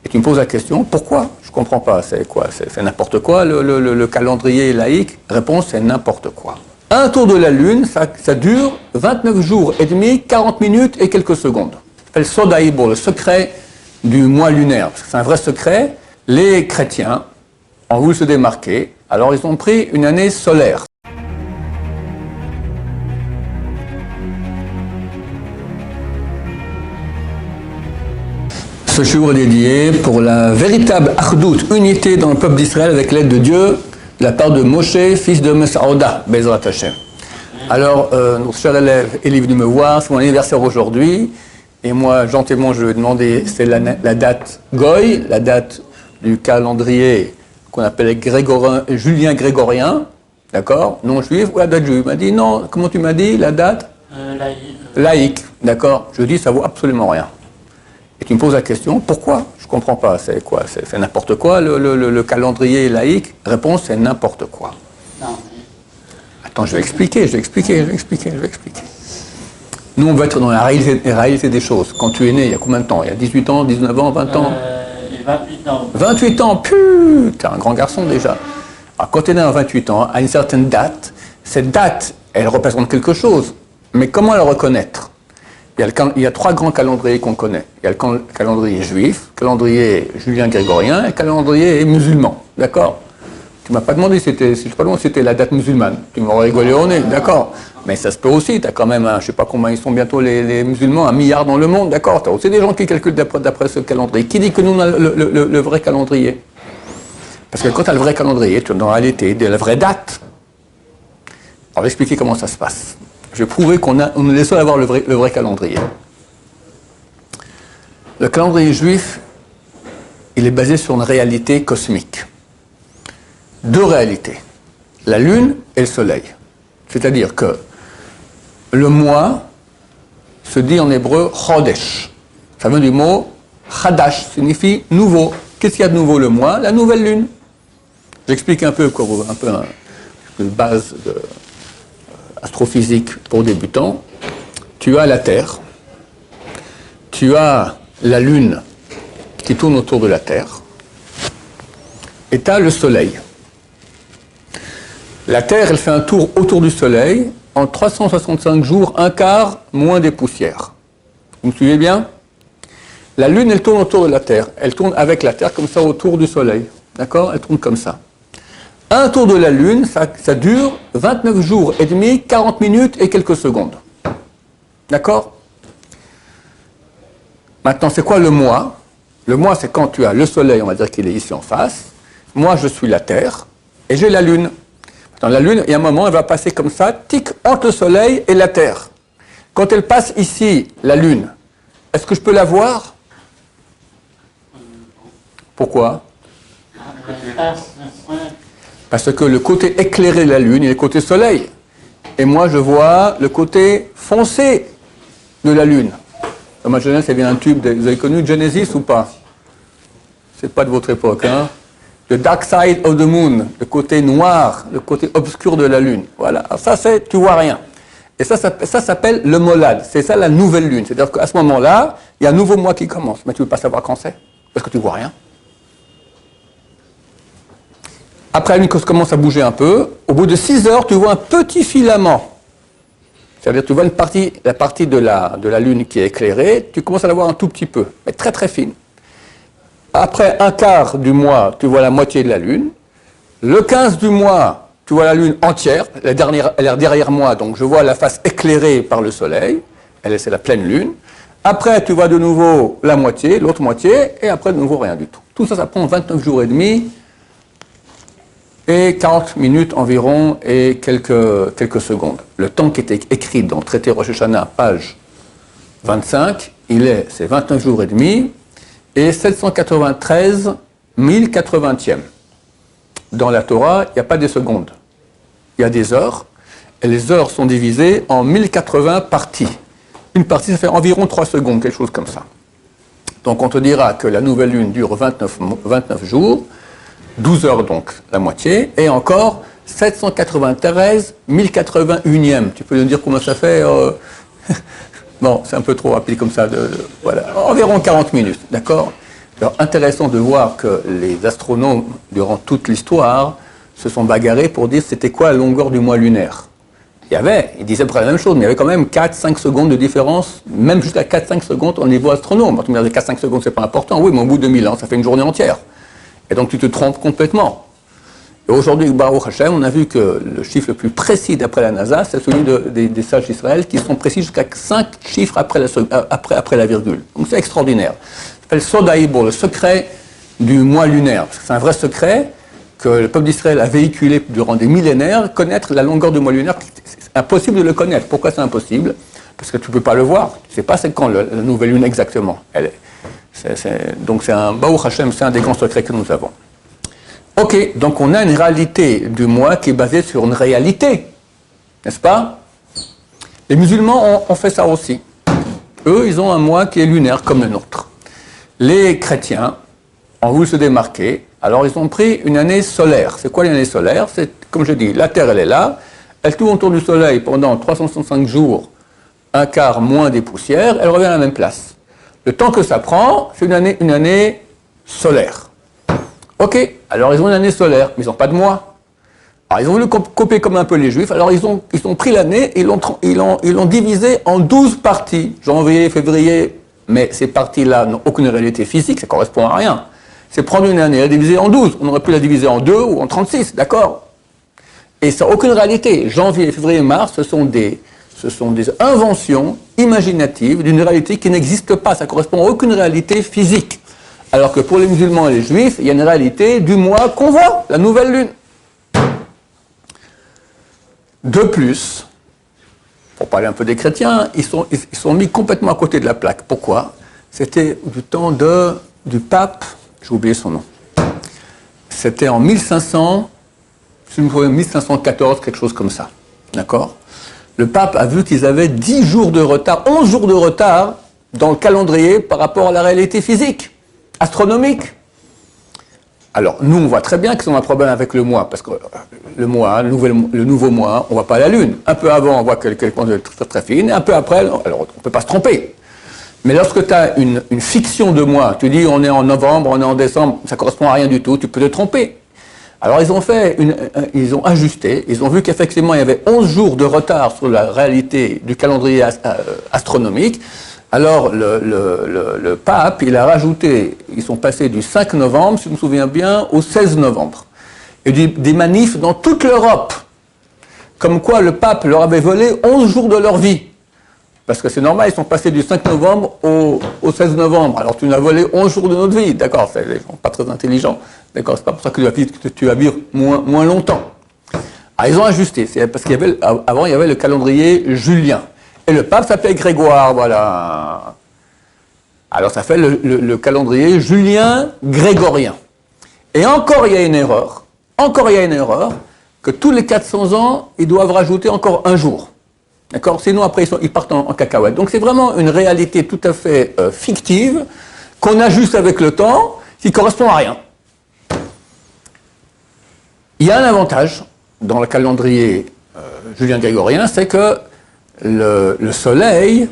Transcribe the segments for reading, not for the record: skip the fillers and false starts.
Et tu me poses la question, pourquoi? Je ne comprends pas, c'est quoi? C'est n'importe quoi le calendrier laïque? Réponse, c'est n'importe quoi. Un tour de la Lune, ça dure 29 jours et demi, 40 minutes et quelques secondes. Ça s'appelle Sodaïbo, le secret du mois lunaire. Parce que c'est un vrai secret. Les chrétiens ont voulu se démarquer, alors ils ont pris une année solaire. Ce jour est dédié pour la véritable achdout, unité dans le peuple d'Israël avec l'aide de Dieu, de la part de Moshe, fils de Mesauda, Bezrat Hashem. Alors, notre cher élève est venu me voir, c'est mon anniversaire aujourd'hui, et moi, gentiment, je lui ai demandé, c'est la date Goy, la date du calendrier qu'on appelle Julien Grégorien, d'accord, non juif, ou la date juive. Il m'a dit, non, comment tu m'as dit, la date laïque, d'accord. Je lui ai dit, ça vaut absolument rien. Et tu me poses la question, pourquoi? Je ne comprends pas, c'est quoi? C'est n'importe quoi le calendrier laïque? Réponse, c'est n'importe quoi. Non. Attends, je vais expliquer. Nous, on va être dans la réalité des choses. Quand tu es né, il y a combien de temps? Il y a 18 ans, 19 ans, 20 ans 28 ans. 28 ans, putain, un grand garçon déjà. Alors, quand tu es né à 28 ans, à une certaine date, cette date, elle représente quelque chose. Mais comment la reconnaître? Il y a trois grands calendriers qu'on connaît. Il y a le calendrier juif, le calendrier julien grégorien et le calendrier musulman. D'accord? Tu m'as pas demandé si c'était la date musulmane. Tu m'aurais rigolé au nez, d'accord? Mais ça se peut aussi. Tu as quand même, je sais pas combien ils sont bientôt les musulmans, 1 milliard dans le monde, d'accord? Tu as aussi des gens qui calculent d'après ce calendrier. Qui dit que nous, on a le vrai calendrier? Parce que quand tu as le vrai calendrier, tu as dans la réalité la vraie date. Alors, je vais expliquer comment ça se passe. Je vais prouver qu'on est les seuls à avoir le vrai calendrier. Le calendrier juif, il est basé sur une réalité cosmique. Deux réalités, la lune et le soleil. C'est-à-dire que le mois se dit en hébreu chodesh. Ça vient du mot chadash, signifie nouveau. Qu'est-ce qu'il y a de nouveau le mois? La nouvelle lune. J'explique un peu une base astrophysique pour débutants. Tu as la Terre, tu as la Lune qui tourne autour de la Terre, et tu as le Soleil. La Terre, elle fait un tour autour du Soleil en 365 jours, un quart moins des poussières. Vous me suivez bien? La Lune, elle tourne autour de la Terre. Elle tourne avec la Terre comme ça autour du Soleil. D'accord? Elle tourne comme ça. Un tour de la Lune, ça dure 29 jours et demi, 40 minutes et quelques secondes. D'accord? Maintenant, c'est quoi le mois? Le mois, c'est quand tu as le Soleil, on va dire qu'il est ici en face. Moi, je suis la Terre et j'ai la Lune. Maintenant, la Lune, il y a un moment, elle va passer comme ça, tic, entre le Soleil et la Terre. Quand elle passe ici, la Lune, est-ce que je peux la voir? Pourquoi? Parce que le côté éclairé de la Lune, il est le côté Soleil. Et moi, je vois le côté foncé de la Lune. Dans ma jeunesse, ça vient d'un tube. Vous avez connu Genesis ou pas? C'est pas de votre époque, hein? The dark side of the moon, le côté noir, le côté obscur de la Lune. Voilà. Alors ça, tu vois rien. Et ça s'appelle le molad. C'est ça la nouvelle Lune. C'est-à-dire qu'à ce moment-là, il y a un nouveau mois qui commence. Mais tu ne veux pas savoir quand c'est? Parce que tu vois rien. Après, la Lune commence à bouger un peu. Au bout de 6 heures, tu vois un petit filament. C'est-à-dire que tu vois la partie de la Lune qui est éclairée, tu commences à la voir un tout petit peu, mais très très fine. Après un quart du mois, tu vois la moitié de la Lune. Le 15 du mois, tu vois la Lune entière. Elle est derrière moi, donc je vois la face éclairée par le Soleil. C'est la pleine Lune. Après, tu vois de nouveau la moitié, l'autre moitié, et après de nouveau rien du tout. Tout ça, ça prend 29 jours et demi. Et 40 minutes environ et quelques secondes. Le temps qui était écrit dans le traité Rosh Hashanah, page 25, c'est 29 jours et demi et 793 1080e. Dans la Torah, il n'y a pas des secondes. Il y a des heures, et les heures sont divisées en 1080 parties. Une partie, ça fait environ 3 secondes, quelque chose comme ça. Donc on te dira que la nouvelle lune dure 29 jours, 12 heures donc, la moitié, et encore 793 1081e. Tu peux nous dire comment ça fait? Bon, c'est un peu trop rapide comme ça. Voilà, environ 40 minutes, d'accord? Alors, intéressant de voir que les astronomes, durant toute l'histoire, se sont bagarrés pour dire c'était quoi la longueur du mois lunaire. Ils disaient pas la même chose, mais il y avait quand même 4-5 secondes de différence, même jusqu'à 4-5 secondes au niveau astronome. Quand tu me dis 4-5 secondes, c'est pas important. Oui, mais au bout de 1000 ans, ça fait une journée entière. Et donc tu te trompes complètement. Et aujourd'hui, Baruch Hashem, on a vu que le chiffre le plus précis d'après la NASA, c'est celui des sages d'Israël, qui sont précis jusqu'à 5 chiffres après la virgule. Donc c'est extraordinaire. Ça s'appelle Sodaïbo, le secret du mois lunaire. Parce que c'est un vrai secret que le peuple d'Israël a véhiculé durant des millénaires. Connaître la longueur du mois lunaire, c'est impossible de le connaître. Pourquoi c'est impossible? Parce que tu ne peux pas le voir. Tu ne sais pas c'est quand la nouvelle lune exactement. Donc c'est un Baruch Hashem, c'est un des grands secrets que nous avons. Ok, donc on a une réalité du mois qui est basée sur une réalité, n'est-ce pas? Les musulmans ont fait ça aussi. Eux, ils ont un mois qui est lunaire comme le nôtre. Les chrétiens ont voulu se démarquer, alors ils ont pris une année solaire. C'est quoi l'année solaire? C'est, comme je dis, la Terre elle est là, elle tourne autour du Soleil pendant 365 jours, un quart moins des poussières, elle revient à la même place. Le temps que ça prend, c'est une année solaire. Ok, alors ils ont une année solaire, mais ils n'ont pas de mois. Alors ils ont voulu copier comme un peu les Juifs, alors ils ont pris l'année et ils l'ont divisé en 12 parties, janvier, février, mais ces parties-là n'ont aucune réalité physique, ça ne correspond à rien. C'est prendre une année et la diviser en 12, on aurait pu la diviser en 2 ou en 36, d'accord? Et ça n'a aucune réalité. Janvier, février, mars, ce sont des inventions imaginatives d'une réalité qui n'existe pas, ça ne correspond à aucune réalité physique. Alors que pour les musulmans et les juifs, il y a une réalité du mois qu'on voit, la nouvelle lune. De plus, pour parler un peu des chrétiens, ils sont mis complètement à côté de la plaque. Pourquoi? C'était du temps du pape, j'ai oublié son nom. C'était en 1500, si je me souviens, 1514, quelque chose comme ça. D'accord? Le pape a vu qu'ils avaient 10 jours de retard, 11 jours de retard dans le calendrier par rapport à la réalité physique. Astronomique. Alors, nous, on voit très bien qu'ils ont un problème avec le mois, parce que le mois, le nouveau mois, on ne voit pas la Lune. Un peu avant, on voit quelque chose de très, très fine, et un peu après, alors on ne peut pas se tromper. Mais lorsque tu as une fiction de mois, tu dis on est en novembre, on est en décembre, ça ne correspond à rien du tout, tu peux te tromper. Alors, ils ont ajusté, ils ont vu qu'effectivement, il y avait 11 jours de retard sur la réalité du calendrier astronomique. Alors, le pape, il a rajouté, ils sont passés du 5 novembre, si je me souviens bien, au 16 novembre. Et des manifs dans toute l'Europe. Comme quoi le pape leur avait volé 11 jours de leur vie. Parce que c'est normal, ils sont passés du 5 novembre au 16 novembre. Alors, tu nous as volé 11 jours de notre vie. D'accord, c'est pas très intelligent. D'accord, c'est pas pour ça que tu vas vivre moins longtemps. Alors, ils ont ajusté. C'est parce avant, il y avait le calendrier julien. Et le pape s'appelait Grégoire, voilà. Alors ça fait le calendrier julien-grégorien. Et encore il y a une erreur, que tous les 400 ans, ils doivent rajouter encore un jour. D'accord? Sinon après ils partent en cacahuète. Donc c'est vraiment une réalité tout à fait fictive, qu'on ajuste avec le temps, qui ne correspond à rien. Il y a un avantage dans le calendrier julien-grégorien, c'est que le soleil,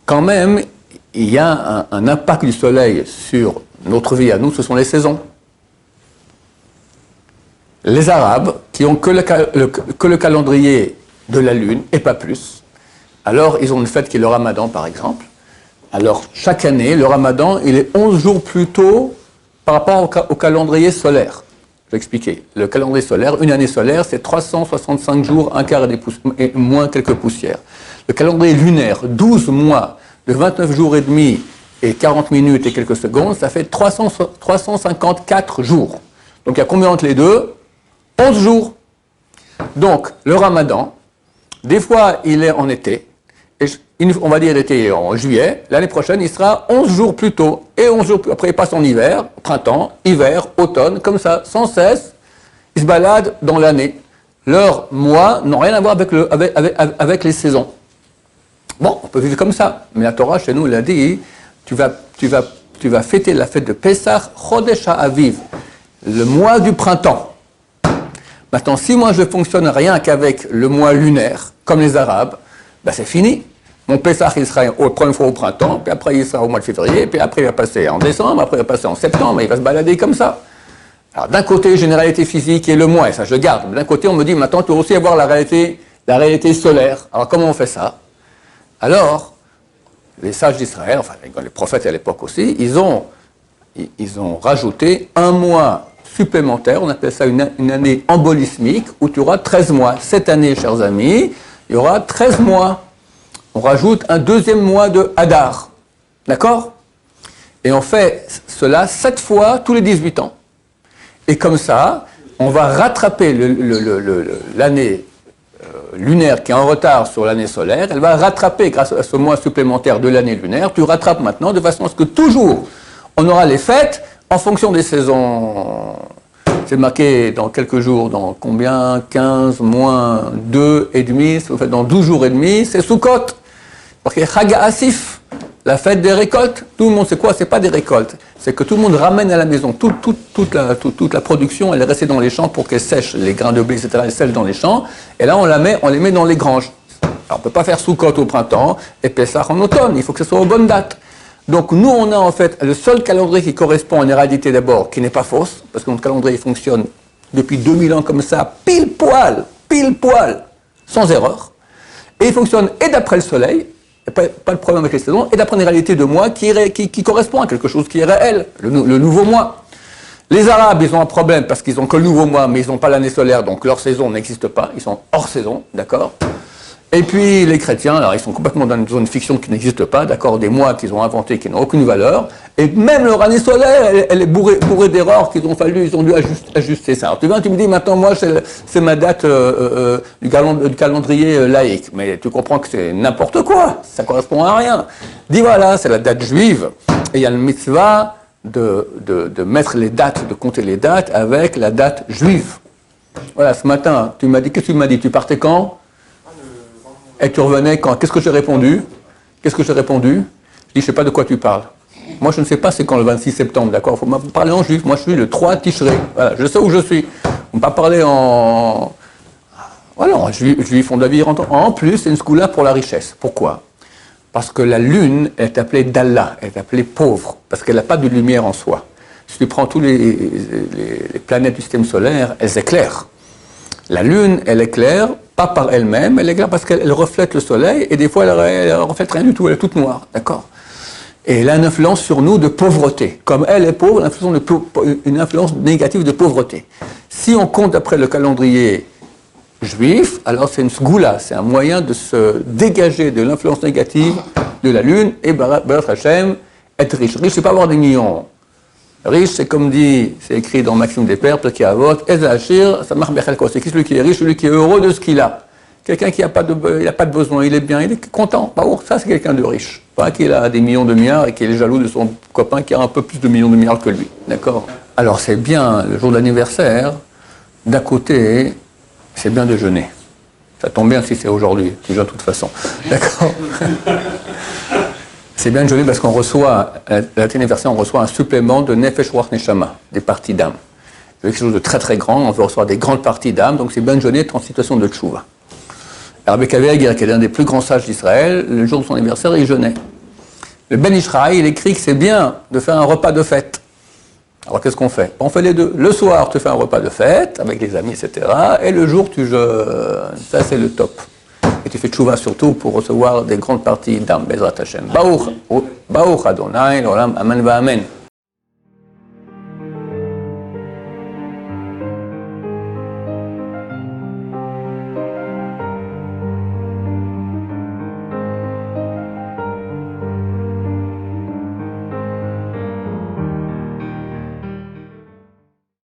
quand même, il y a un impact du soleil sur notre vie à nous, ce sont les saisons. Les Arabes, qui ont que le calendrier de la Lune, et pas plus, alors ils ont une fête qui est le Ramadan, par exemple. Alors, chaque année, le Ramadan, il est 11 jours plus tôt par rapport au calendrier solaire. Je vais expliquer. Le calendrier solaire, une année solaire, c'est 365 jours, un quart et moins quelques poussières. Le calendrier lunaire, 12 mois, de 29 jours et demi et 40 minutes et quelques secondes, ça fait 354 jours. Donc il y a combien entre les deux? 11 jours. Donc le Ramadan, des fois il est en été, et on va dire l'été en juillet, l'année prochaine il sera 11 jours plus tôt, et 11 jours plus après il passe en hiver, printemps, hiver, automne, comme ça, sans cesse, ils se baladent dans l'année. Leurs mois n'ont rien à voir avec les saisons. Bon, on peut vivre comme ça, mais la Torah chez nous elle a dit, tu vas fêter la fête de Pessah, Chodesh HaAviv, le mois du printemps. Maintenant, si moi je fonctionne rien qu'avec le mois lunaire, comme les Arabes, ben c'est fini. Mon Pessah, il sera la première fois au printemps, puis après il sera au mois de février, puis après il va passer en décembre, après il va passer en septembre, et il va se balader comme ça. Alors d'un côté, généralité physique et le mois, et ça je le garde. D'un côté, on me dit, maintenant tu dois aussi avoir la réalité solaire. Alors comment on fait ça? Alors, les sages d'Israël, enfin les prophètes à l'époque aussi, ils ont rajouté un mois supplémentaire, on appelle ça une année embolismique, où tu auras 13 mois. Cette année, chers amis, il y aura 13 mois. On rajoute un deuxième mois de Hadar. D'accord? Et on fait cela 7 fois tous les 18 ans. Et comme ça, on va rattraper l'année lunaire qui est en retard sur l'année solaire. Elle va rattraper grâce à ce mois supplémentaire de l'année lunaire. Tu rattrapes maintenant de façon à ce que toujours on aura les fêtes en fonction des saisons. C'est marqué dans quelques jours, dans combien? 15 moins 2 et demi, en fait dans 12 jours et demi, c'est Sukkot. Parce que Chag Asif, la fête des récoltes, tout le monde sait quoi? C'est pas des récoltes, c'est que tout le monde ramène à la maison. Toute la production, elle est restée dans les champs pour qu'elle sèche, les grains de blé, etc., elles sèchent dans les champs, et là on les met dans les granges. Alors on ne peut pas faire Sukkot au printemps et Pessah en automne, il faut que ce soit aux bonnes dates. Donc nous, on a en fait le seul calendrier qui correspond à une réalité d'abord, qui n'est pas fausse, parce que notre calendrier fonctionne depuis 2000 ans comme ça, pile poil, sans erreur. Et il fonctionne et d'après le soleil, pas de problème avec les saisons, et d'après une réalité de mois qui correspond à quelque chose qui est réel, le nouveau mois. Les Arabes, ils ont un problème parce qu'ils ont que le nouveau mois, mais ils n'ont pas l'année solaire, donc leur saison n'existe pas, ils sont hors saison, d'accord? Et puis les chrétiens, alors ils sont complètement dans une zone fiction qui n'existe pas, d'accord, des mois qu'ils ont inventés qui n'ont aucune valeur, et même leur année solaire, elle est bourrée d'erreurs ils ont dû ajuster ça. Alors tu me dis maintenant moi c'est ma date du calendrier laïque, mais tu comprends que c'est n'importe quoi, ça correspond à rien. Dis voilà, c'est la date juive, et il y a le mitzvah de mettre les dates, de compter les dates avec la date juive. Voilà, ce matin, qu'est-ce que tu m'as dit? Tu partais quand? Et tu revenais quand? Qu'est-ce que j'ai répondu? Je dis, je ne sais pas de quoi tu parles. Moi, je ne sais pas c'est quand le 26 septembre, d'accord? Il faut me parler en juif. Moi, je suis le 3 Tishrei. Voilà, je sais où je suis. On ne peut pas parler en... Voilà, en juif, on doit vivre en plus, c'est une skoula pour la richesse. Pourquoi? Parce que la lune est appelée Dalla, elle est appelée pauvre, parce qu'elle n'a pas de lumière en soi. Si tu prends tous les planètes du système solaire, elles éclairent. La lune, elle éclaire, pas par elle-même, elle éclaire parce qu'elle reflète le soleil, et des fois, elle reflète rien du tout, elle est toute noire, d'accord? Et elle a une influence sur nous de pauvreté. Comme elle est pauvre, une influence négative de pauvreté. Si on compte après le calendrier juif, alors c'est une sgoula, c'est un moyen de se dégager de l'influence négative de la lune, et Baruch Hashem, être riche. Riche, c'est pas avoir des millions. Riche, c'est comme dit, c'est écrit dans Maxime des Pères, qui a vote, Ezachir, ça marche bien. C'est qui celui qui est riche, celui qui est heureux de ce qu'il a. Quelqu'un qui n'a pas de besoin, il est bien, il est content. Ça, c'est quelqu'un de riche. Pas qu'il a des millions de milliards et qu'il est jaloux de son copain qui a un peu plus de millions de milliards que lui. D'accord? Alors, c'est bien, le jour de l'anniversaire, d'un côté, c'est bien de jeûner. Ça tombe bien si c'est aujourd'hui, déjà de toute façon. D'accord? C'est bien de jeûner parce qu'on reçoit, à l'anniversaire, on reçoit un supplément de Nefesh Ruach Neshama, des parties d'âme. C'est quelque chose de très très grand, on veut recevoir des grandes parties d'âme, donc c'est bien de jeûner en situation de tchouva. Rabbi Akiva Eiger, qui est l'un des plus grands sages d'Israël, le jour de son anniversaire, il jeûnait. Le Ben Ishraï, il écrit que c'est bien de faire un repas de fête. Alors qu'est-ce qu'on fait? On fait les deux. Le soir, tu fais un repas de fête avec les amis, etc. Et le jour, tu jeûnes. Ça, c'est le top. Et tu fais tchouva surtout pour recevoir des grandes parties d'âme, Bezrat Hashem. Baruch Adonai, l'olam, amen va amen.